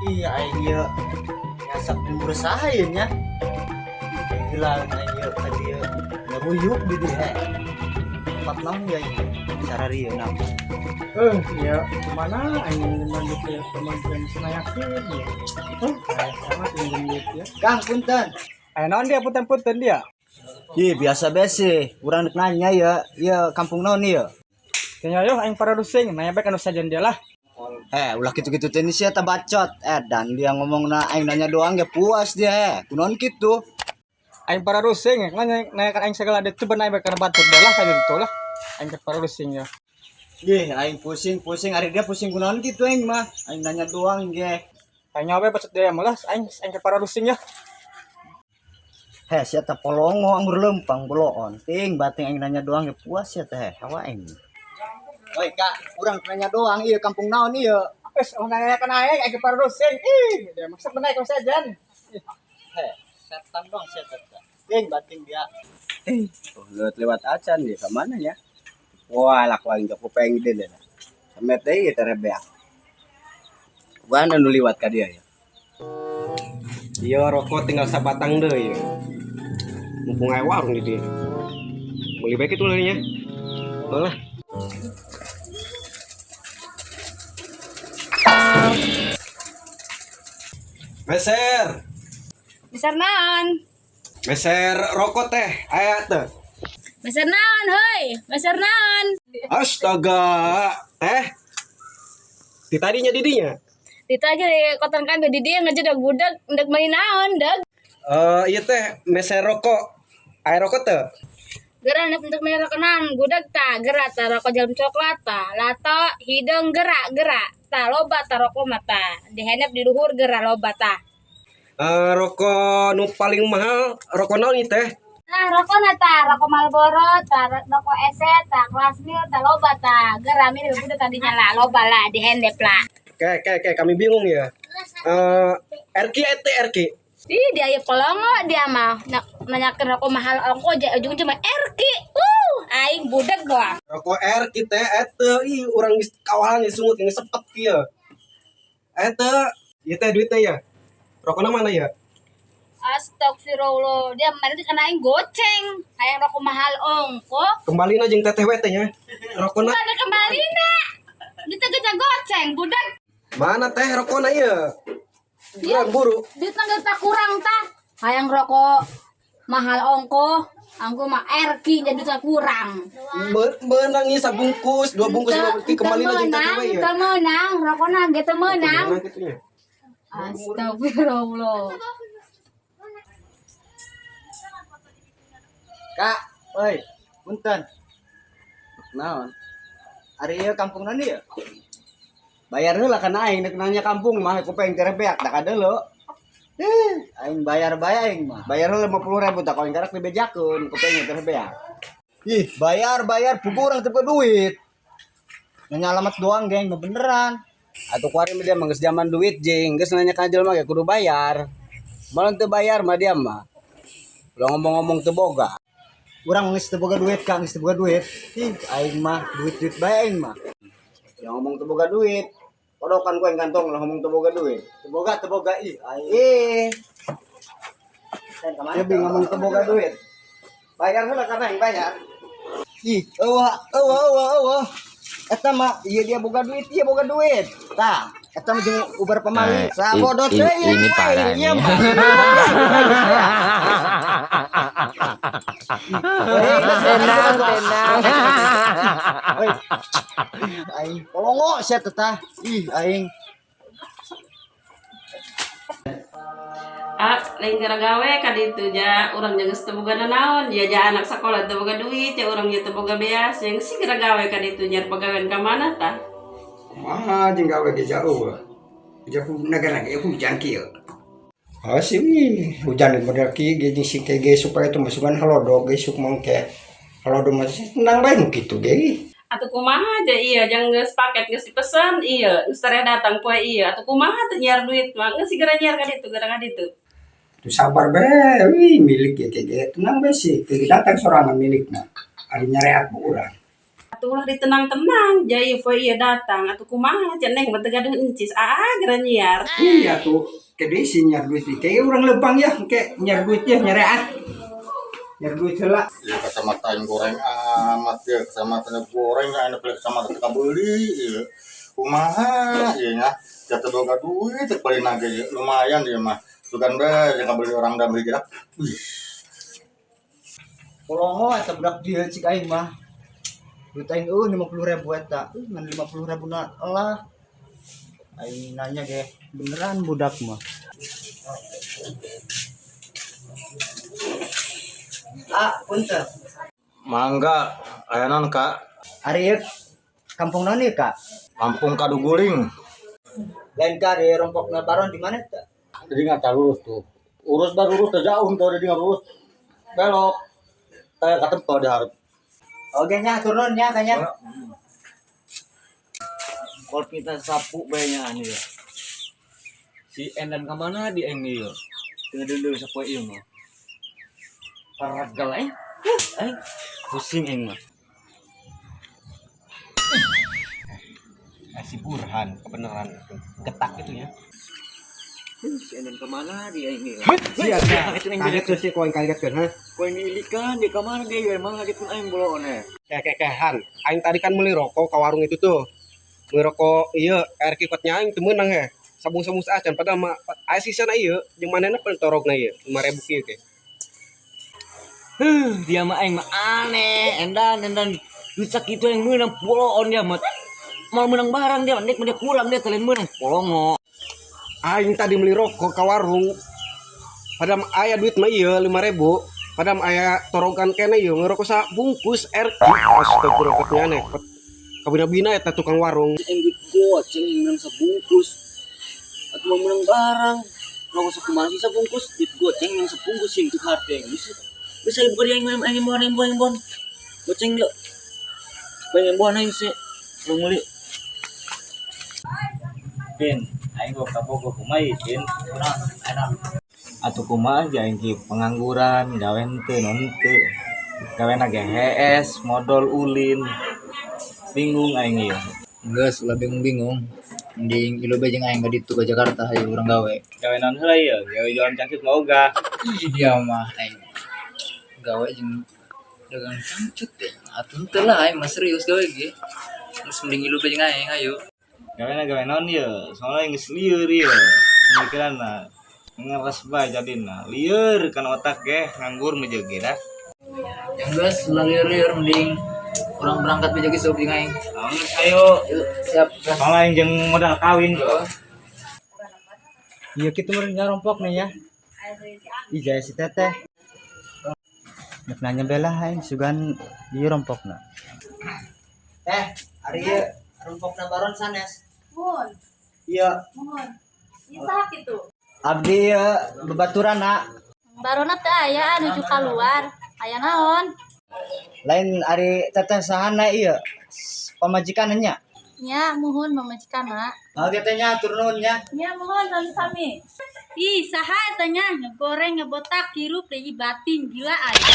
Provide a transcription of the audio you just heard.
Iya ayo ngasap dan berusaha ya nya. Hilang ayo dia ngabuyuk di dia. Empat enam ya ini. Cara Rio enam. Ya kemana aing lanjut ke Kementerian Senayakin ya. Sama tinggal ya. Kang punten. Ayo naon dia punten dia. Ih biasa besi. Urang nanya ya. Ya kampung naon ya. Kayaknya yo aing para rusing nanya bae kana sajan dia lah. Ulah gitu-gitu tenis ya bacot. Dan dia ngomong aing nanya doang ya puas dia. Kunaon gitu. Aing para rusing nanya kan aing segala ada coba nanya bae kana batur dia lah saja itu lah. Aing para rusing ya. Aing pusing hari dia pusing kunaon gitu aing mah. Aing nanya doang ge. Aing nyawa bae dia malah aing para rusing ya. Sia teh polongo anggur lempang beloon. Ting bating aing nanya doang ya puas ya teh. Hawa aing. Oi Kak, urang nanya doang ieu kampung naon ieu? Wes nanya kan aing para rusing. Dia maksud menaik ka sajan. Setan dong setan. Ting bating dia. Lewat acan dia ke mana ya? Wah, lak lagi aku pengen deh. Sampai teh kita rebeak. Gua nu liwat ka dia ya. Iya rokok tinggal sabatang deh ya. Mumpung aya warung di dia. Beli baik itu larinya. Boleh. Meser. Besar naon? Meser rokok teh aya teh. Besar naon, heuy? Besar naon? Astaga. Di tadinya didinya. Itu aja di kotor kabeh di dia ngajedag budak ndak main naon, dag. Iya teh meser rokok. Aya rokok teh. Geran untuk merek kenan budak ta gerak ta rokok jarum coklat ta lato hidung gerak ta loba ta rokok mata dihenep di luhur gerak loba ta. Rokok nu paling mahal rokok naon ieu teh? Nah rokok nata rokok Marlboro ta rokok eset ta kelas mil ta loba ta gerak mirip budak tadinya lah loba lah dihendep lah. Kayak kami bingung ya. RQ itu RQ. Dia ya pelongo dia mah nanyakeun rokok mahal ongko ujung-ujung mah RQ. Aing budak doang. Rokok RQ teh eta urang geus kawalan geus sungut geus sepet kieu. Eta ieu teh duitnya ya. Rokokna mana ya? Astagfirullah, dia kemarin dikena aing goceng. Hayang rokok mahal ongko. Kembalina jeung teteh we teh nya. Rokokna Ada kembali nak. Kita goceng budak. mana teh rokokna ieu? Urang buru. Di tanggal tak kurang tah. Hayang rokok mahal ongko. Angko mah RQ jadi tak kurang. Menang ieu sabungkus, dua bungkus kembalina jeung teteh we ya. Teu meunang, rokokna ge teu meunang. Menang kitu nya. Astagfirullah. Kak, oi, punten. Naon? Ari ieu kampung naon ieu? Bayar heula kana aing nek nanya kampung mah ku pengen terebeak da kadeuleu. Aing bayar aing mah. Bayar heula 50.000 tak koin karak dibejakeun ku pengen terebeak. Bayar pugu urang teu duit. Nanya alamat doang geng beneran. Atuh kuari mah dia mah geus zaman duit jeung geus nanya ka jelema ge kudu bayar. Mun teu bayar mah dia mah. Ulah ngomong-ngomong teu boga. Urang geus teu boga duit, Kang, geus teu boga duit. Aing mah duit bae aing mah. Yang ngomong teu boga duit. Podokan ku yang kantong lah ngomong teu boga duit. Teu boga aing. Dia ngomong teu boga duit. Bayar heula kana aing bayar. Eueuh. Eta mah ieu dia boga duit, Tah, eta mah jeung ubar pamali. Sabodot teh ini parah nih. Tenang. Aing polongo sia teh tah. Aing. Lain gara gawe ka ditu ja urang jeung geus teu boga naon ja anak sakola teu boga duit ja urang teu boga beas yang si gara gawe ka ditu nya pagawean ka mana tah Kumaha jeung gawe ge jauh. Jaku negara ge hujan kieu. Sih hujan bener kieu ge si ge supaya teu masukan halodog ge suk mangke. Halodog mah tenang bae nu kitu ge. atuh kumaha aja iya jeung geus paket geus dipesen iya geus tareh datang poe iya atuh kumaha teu nyiar duit mah geus sigara nyiar ka ditu gara ka ditu. Tu sabar bae, milik ge tenang bae sih. Teu datang sorangan milikna. Ari nyareat bu urang. Atulah ditenang-tenang, jaya po iya datang, atau kumaha, ceneng bertegaduh encis, geran nyiar. Iya tuh, kede si nyar duit kayak orang lebang ya, kayak nyar duit ya nyerah. Nyar duit heula. Ya kacamataan goreng amat ya, kacamataan goreng ya enak beli kacamata kita beli ya. Kumaha ya nya, jatuh boga duit cek beli nage ya. Lumayan ya mah. Sugan be yang beli orang damai gerak. Wih, Kolongo eta budak dia cik aing mah. Duit aing 50.000 eta. Ngan 50.000 na lah. Aing nanya ge, beneran budak mah. Punten. mangga ayanan Kak, Ari ieu kampung naon ieu, Kak? Kampung Kaduguling. Lain ka di rompokna baron di mana teh? Jadi nggak tahu lurus tuh. Urus baru urus jauh tuh jadi nggak lurus. Belok. Kayak kata tuh di harap. Oke nya turun nya kanya. Kalau kita sapu banyak anu ya. Si Endan ke mana di eng ieu? Teu dulu sapu ieu mah. Paragal pusing eng mah. Si Burhan kebenaran getak itu ya. Si Endan ke mana di eng ieu? Siapa itu yang kaget tuh sih koin kaget kan, ha? Koin ilikan di ka mana dia emang lagi pun aing bolon Kekehan. Aing tadi kan beli rokok ke warung itu tuh. Beli rokok iya air kikotnya aing teu meunang he. Sabung-sabung acan padahal mah aya sisana ieu jeung manehna paling torogna ieu 5.000 kieu ke. dia mah aing mah aneh. Endan duit sakitu yang meunang bolon dia mah. Mau menang barang dia, nek dia pulang dia telan menang polongo. Aing tadi beli rokok ke warung. Padahal aya duit mah ieu 5.000. Padahal aya torogan kene ieu ngerokok sabungkus RQ. Astagfirullahaladzim aneh. Kabina-bina eta tukang warung. Yang digoceng yang sebungkus atau mau menang barang kalau sekumasi sebungkus digoceng yang sebungkus yang itu harga bisa bukan yang bon goceng dia banyak bon yang sih belum beli pin aing gua kabogo kumai pin enak atau kumaha aja yang pengangguran gawe teu non teu gawe HS modal ulin bingung aing ieu geus ulah bingung mending ilu bejeng aing ka ditu ka Jakarta hayu urang gawe naon heula ieu gawe jualan cangcut mah oga dia mah aing gawe jeung dagang cangcut teh atuh teu lah aing mah serius gawe ge terus mending ilu bejeng aing hayu gawe naon ieu soalnya geus lieur ieu pemikiranna ngeres bae jadina lieur kan otak ge nganggur mah jeung ge dah yang geus lieur mending orang berangkat beja ge sok aing. Ayo, siap. Malah jeung modal kawin kok. Iya kitu meureun ngarompok nih ya. Ija si teteh. Nek nanya bela aing sugan ieu rompokna. Teh, ari ieu rompokna baron sanes. Mun, Iya, mun. Ieu saha kitu? abdi babaturanna. Barona teh aya nuju keluar. Aya naon? Lain ari teteh sahana ieu pamajikannya. Nya muhun mamajikana. Oke teh nya tur nuhun nya. Nya muhun sami-sami. Ih, saha eta nya ngegoreng ngebotak hirup deui batin gila aya.